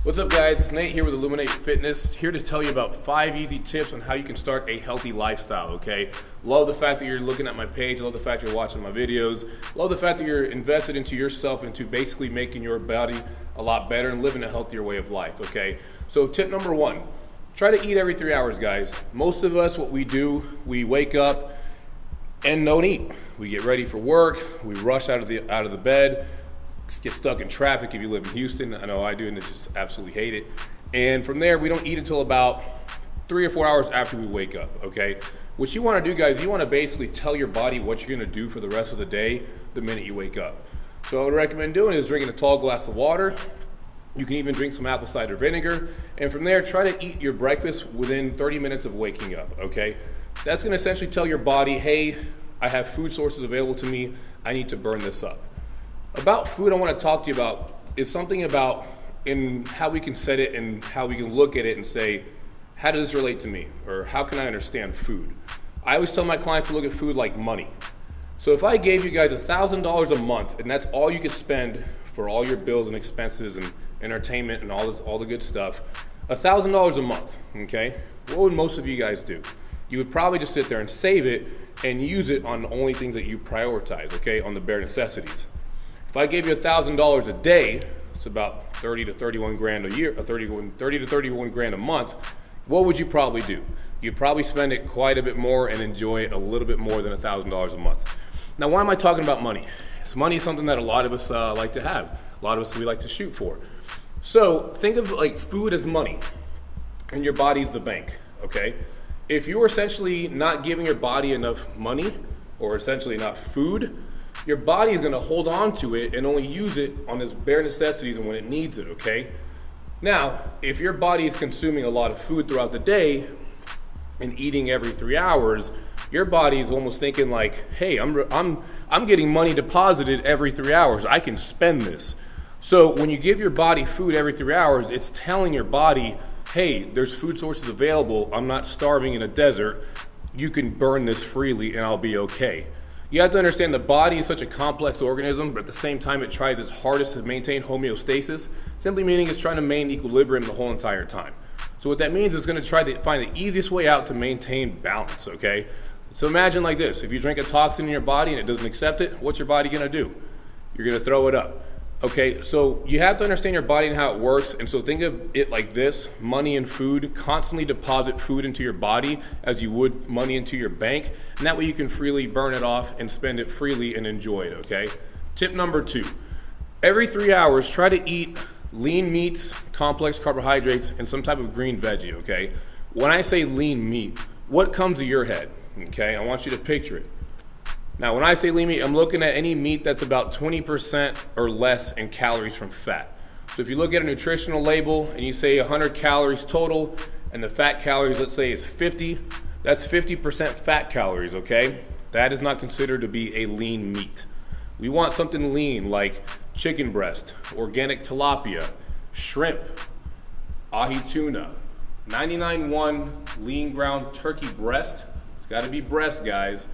What's up guys, it's Nate here with Illuminate Fitness, here to tell you about 5 easy tips on how you can start a healthy lifestyle, okay? Love the fact that you're looking at my page, love the fact you're watching my videos, love the fact that you're invested into yourself, into basically making your body a lot better and living a healthier way of life, okay? So tip number 1, try to eat every 3 hours, guys. Most of us, what we do, we wake up and don't eat. We get ready for work, we rush out of the bed, get stuck in traffic if you live in Houston. I know I do, and I just absolutely hate it. And from there, we don't eat until about 3 or 4 hours after we wake up, okay? What you wanna do, guys, you wanna basically tell your body what you're gonna do for the rest of the day the minute you wake up. So what I would recommend doing is drinking a tall glass of water. You can even drink some apple cider vinegar. And from there, try to eat your breakfast within 30 minutes of waking up, okay? That's gonna essentially tell your body, hey, I have food sources available to me, I need to burn this up. About food I want to talk to you about is something about in how we can set it and how we can look at it and say, how does this relate to me? Or how can I understand food? I always tell my clients to look at food like money. So if I gave you guys $1,000 a month and that's all you could spend for all your bills and expenses and entertainment and all the good stuff, $1,000 a month, okay? What would most of you guys do? You would probably just sit there and save it and use it on the only things that you prioritize, okay? On the bare necessities. If I gave you $1,000 a day, it's about 30 to 31 grand a year, 30 to 31 grand a month, what would you probably do? You'd probably spend it quite a bit more and enjoy it a little bit more than $1,000 a month. Now, why am I talking about money? So money is something that a lot of us like to have. A lot of us, we like to shoot for. So think of like food as money and your body's the bank, okay? If you're essentially not giving your body enough money or essentially enough food, your body is going to hold on to it and only use it on its bare necessities and when it needs it, okay? Now, if your body is consuming a lot of food throughout the day and eating every 3 hours, your body is almost thinking like, hey, I'm getting money deposited every 3 hours. I can spend this. So when you give your body food every 3 hours, it's telling your body, hey, there's food sources available. I'm not starving in a desert. You can burn this freely and I'll be okay. You have to understand the body is such a complex organism, but at the same time it tries its hardest to maintain homeostasis, simply meaning it's trying to maintain equilibrium the whole entire time. So what that means is it's going to try to find the easiest way out to maintain balance, okay? So imagine like this, if you drink a toxin in your body and it doesn't accept it, what's your body going to do? You're going to throw it up. Okay, so you have to understand your body and how it works, and so think of it like this: money and food. Constantly deposit food into your body as you would money into your bank, and that way you can freely burn it off and spend it freely and enjoy it, okay? Tip number 2, every 3 hours, try to eat lean meats, complex carbohydrates, and some type of green veggie, okay? When I say lean meat, what comes to your head, okay? I want you to picture it. Now, when I say lean meat, I'm looking at any meat that's about 20% or less in calories from fat. So if you look at a nutritional label and you say 100 calories total and the fat calories, let's say, is 50, that's 50% fat calories, okay? That is not considered to be a lean meat. We want something lean like chicken breast, organic tilapia, shrimp, ahi tuna, 99.1 lean ground turkey breast. It's got to be breast, guys.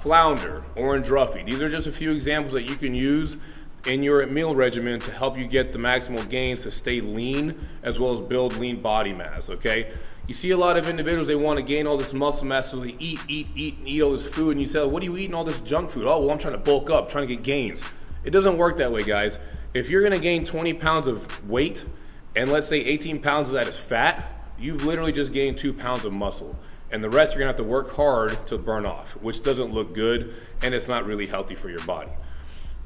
Flounder, orange roughy. These are just a few examples that you can use in your meal regimen to help you get the maximal gains to stay lean as well as build lean body mass, okay? You see a lot of individuals, they want to gain all this muscle mass, so they eat all this food, and you say, oh, what are you eating all this junk food? Oh, well, I'm trying to bulk up, trying to get gains. It doesn't work that way, guys. If you're going to gain 20 pounds of weight and let's say 18 pounds of that is fat, you've literally just gained 2 pounds of muscle. And the rest you're gonna have to work hard to burn off, which doesn't look good and it's not really healthy for your body.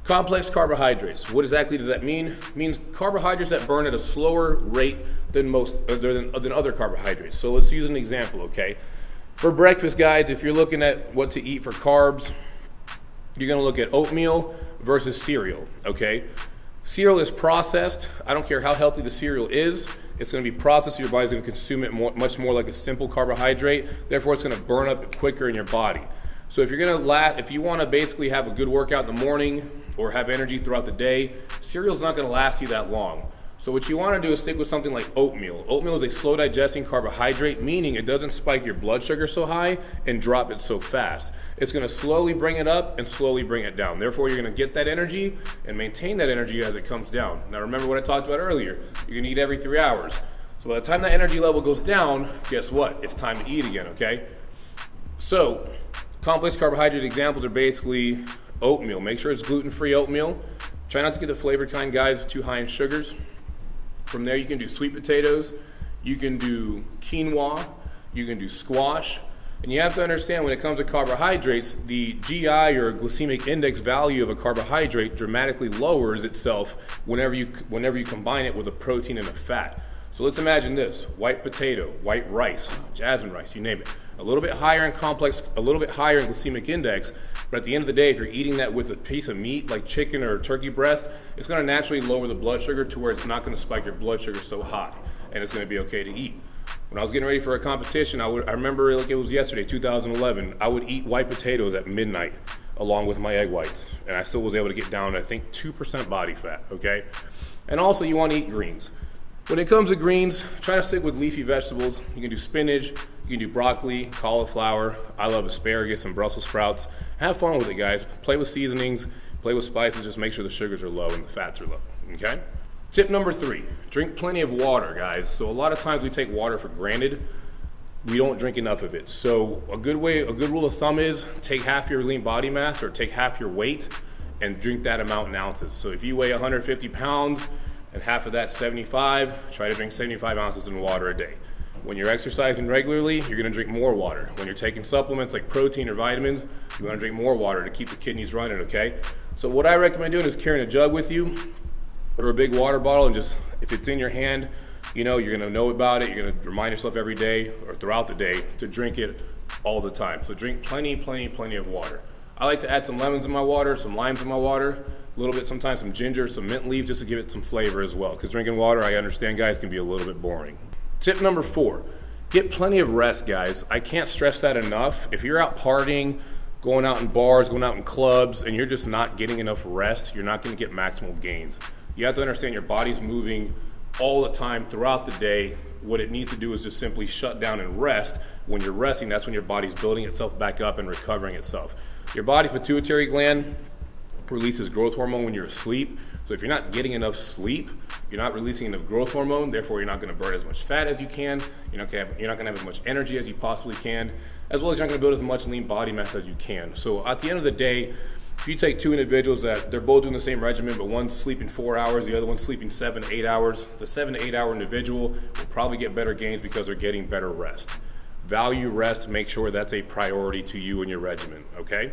Complex carbohydrates, what exactly does that mean? It means carbohydrates that burn at a slower rate than other carbohydrates. So let's use an example, okay? For breakfast, guys, if you're looking at what to eat for carbs, you're gonna look at oatmeal versus cereal, okay? Cereal is processed. I don't care how healthy the cereal is. It's going to be processed, so your body's going to consume it much more like a simple carbohydrate. Therefore, it's going to burn up quicker in your body. So if you want to basically have a good workout in the morning or have energy throughout the day, cereal's not going to last you that long. So what you want to do is stick with something like oatmeal. Oatmeal is a slow digesting carbohydrate, meaning it doesn't spike your blood sugar so high and drop it so fast. It's going to slowly bring it up and slowly bring it down. Therefore, you're going to get that energy and maintain that energy as it comes down. Now remember what I talked about earlier. You're going to eat every 3 hours. So by the time that energy level goes down, guess what? It's time to eat again, okay? So complex carbohydrate examples are basically oatmeal. Make sure it's gluten-free oatmeal. Try not to get the flavored kind, guys, too high in sugars. From there, you can do sweet potatoes, you can do quinoa, you can do squash. And you have to understand when it comes to carbohydrates, the GI or glycemic index value of a carbohydrate dramatically lowers itself whenever you combine it with a protein and a fat. So let's imagine this: white potato, white rice, jasmine rice, you name it. A little bit higher in complex, a little bit higher in glycemic index, but at the end of the day, if you're eating that with a piece of meat like chicken or turkey breast, it's going to naturally lower the blood sugar to where it's not going to spike your blood sugar so high, and it's going to be okay to eat. When I was getting ready for a competition, I remember like it was yesterday, 2011, I would eat white potatoes at midnight along with my egg whites, and I still was able to get down to, I think, 2% body fat, okay? And also, you want to eat greens. When it comes to greens, try to stick with leafy vegetables. You can do spinach, you can do broccoli, cauliflower. I love asparagus and Brussels sprouts. Have fun with it, guys. Play with seasonings, play with spices, just make sure the sugars are low and the fats are low, okay? Tip number 3, drink plenty of water, guys. So a lot of times we take water for granted. We don't drink enough of it. So a good rule of thumb is take half your lean body mass or take half your weight and drink that amount in ounces. So if you weigh 150 pounds, and half of that 75, try to drink 75 ounces in water a day. When you're exercising regularly, you're gonna drink more water. When you're taking supplements like protein or vitamins, you wanna drink more water to keep the kidneys running, okay? So what I recommend doing is carrying a jug with you or a big water bottle, and just, if it's in your hand, you know, you're gonna know about it, you're gonna remind yourself every day or throughout the day to drink it all the time. So drink plenty of water. I like to add some lemons in my water, some limes in my water, a little bit, sometimes some ginger, some mint leaves, just to give it some flavor as well. Because drinking water, I understand, guys, can be a little bit boring. Tip number 4, get plenty of rest, guys. I can't stress that enough. If you're out partying, going out in bars, going out in clubs, and you're just not getting enough rest, you're not gonna get maximal gains. You have to understand your body's moving all the time throughout the day. What it needs to do is just simply shut down and rest. When you're resting, that's when your body's building itself back up and recovering itself. Your body's pituitary gland releases growth hormone when you're asleep. So if you're not getting enough sleep, you're not releasing enough growth hormone, therefore you're not gonna burn as much fat as you can, you're not gonna have as much energy as you possibly can, as well as you're not gonna build as much lean body mass as you can. So at the end of the day, if you take 2 individuals that they're both doing the same regimen, but one's sleeping 4 hours, the other one's sleeping 7 to 8 hours, the 7 to 8 hour individual will probably get better gains because they're getting better rest. Value rest, make sure that's a priority to you and your regimen, okay?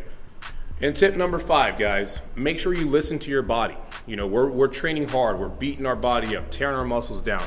And tip number 5, guys, make sure you listen to your body. You know, we're training hard, we're beating our body up, tearing our muscles down.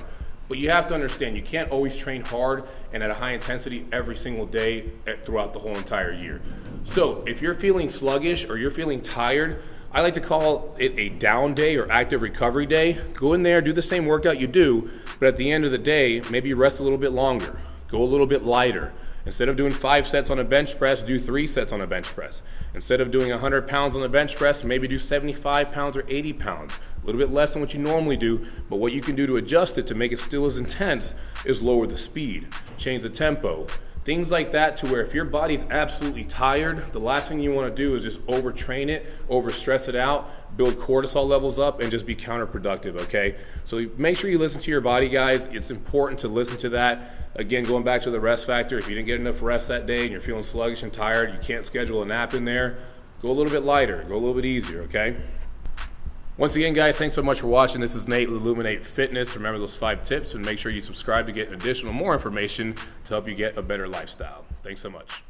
But you have to understand, you can't always train hard and at a high intensity every single day throughout the whole entire year. So if you're feeling sluggish or you're feeling tired, I like to call it a down day or active recovery day. Go in there, do the same workout you do, but at the end of the day, maybe rest a little bit longer, go a little bit lighter. Instead of doing 5 sets on a bench press, do 3 sets on a bench press. Instead of doing 100 pounds on the bench press, maybe do 75 pounds or 80 pounds. A little bit less than what you normally do, but what you can do to adjust it to make it still as intense is lower the speed, change the tempo. Things like that, to where if your body's absolutely tired, the last thing you want to do is just overtrain it, overstress it out, build cortisol levels up, and just be counterproductive, okay? So make sure you listen to your body, guys. It's important to listen to that. Again, going back to the rest factor, if you didn't get enough rest that day and you're feeling sluggish and tired, you can't schedule a nap in there, go a little bit lighter, go a little bit easier, okay? Once again, guys, thanks so much for watching. This is Nate with Illuminate Fitness. Remember those 5 tips and make sure you subscribe to get more information to help you get a better lifestyle. Thanks so much.